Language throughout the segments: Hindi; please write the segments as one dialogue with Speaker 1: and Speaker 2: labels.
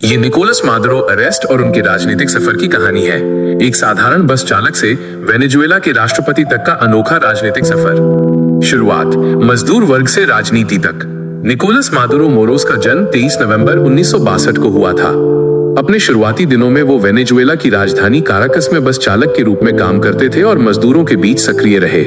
Speaker 1: ये निकोलस मादुरो अरेस्ट और उनके राजनीतिक सफर की कहानी है। एक साधारण बस चालक से वेनेजुएला के राष्ट्रपति तक का अनोखा राजनीतिक सफर। शुरुआत मजदूर वर्ग से राजनीति तक। निकोलस मादुरो मोरोस का जन्म 23 नवंबर 1962 को हुआ था। अपने शुरुआती दिनों में वो वेनेजुएला की राजधानी काराकस में बस चालक के रूप में काम करते थे और मजदूरों के बीच सक्रिय रहे।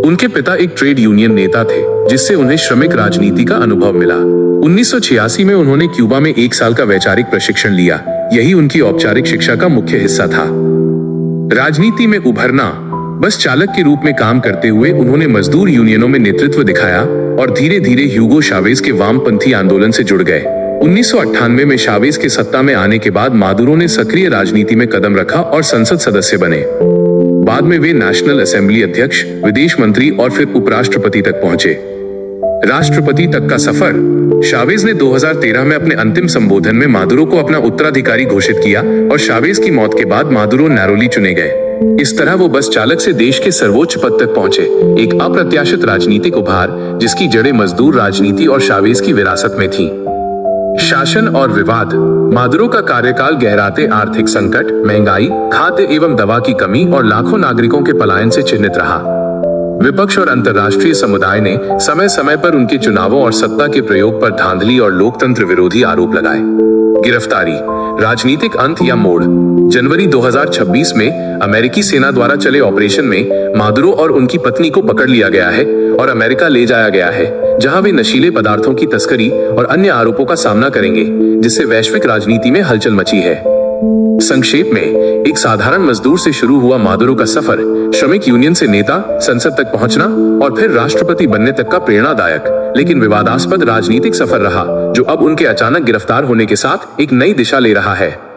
Speaker 1: उनके पिता एक ट्रेड यूनियन नेता थे, जिससे उन्हें श्रमिक राजनीति का अनुभव मिला। 1986 में उन्होंने क्यूबा में 1 साल का वैचारिक प्रशिक्षण लिया। यही उनकी औपचारिक शिक्षा का मुख्य हिस्सा था। राजनीति में उभरना। बस चालक के रूप में काम करते हुए उन्होंने मजदूर यूनियनों में नेतृत्व दिखाया और धीरे धीरे ह्यूगो शावेज के वामपंथी आंदोलन से जुड़ गए। 1998 में शावेज के सत्ता में आने के बाद मादुरो ने सक्रिय राजनीति में कदम रखा और संसद सदस्य बने। बाद में वे नेशनल असेंबली अध्यक्ष, विदेश मंत्री और फिर उपराष्ट्रपति तक पहुंचे। राष्ट्रपति तक का सफर। शावेज ने 2013 में अपने अंतिम संबोधन में मादुरो को अपना उत्तराधिकारी घोषित किया और शावेज की मौत के बाद मादुरो नैरोली चुने गए। इस तरह वो बस चालक से देश के सर्वोच्च पद तक पहुंचे। एक अप्रत्याशित राजनीतिक उभार जिसकी जड़ें मजदूर राजनीति और शावेज की विरासत में थी। शासन और विवाद। मादुरो का कार्यकाल गहराते आर्थिक संकट, महंगाई, खाद्य एवं दवा की कमी और लाखों नागरिकों के पलायन से चिन्हित रहा। विपक्ष और अंतर्राष्ट्रीय समुदाय ने समय समय पर उनके चुनावों और सत्ता के प्रयोग पर धांधली और लोकतंत्र विरोधी आरोप लगाए। गिरफ्तारी, राजनीतिक अंत या मोड़। जनवरी 2026 में अमेरिकी सेना द्वारा चले ऑपरेशन में मादुरो और उनकी पत्नी को पकड़ लिया गया है और अमेरिका ले जाया गया है, जहां वे नशीले पदार्थों की तस्करी और अन्य आरोपों का सामना करेंगे, जिससे वैश्विक राजनीति में हलचल मची है। संक्षेप में, एक साधारण मजदूर से शुरू हुआ मादुरो का सफर श्रमिक यूनियन से नेता, संसद तक पहुंचना और फिर राष्ट्रपति बनने तक का प्रेरणादायक लेकिन विवादास्पद राजनीतिक सफर रहा, जो अब उनके अचानक गिरफ्तार होने के साथ एक नई दिशा ले रहा है।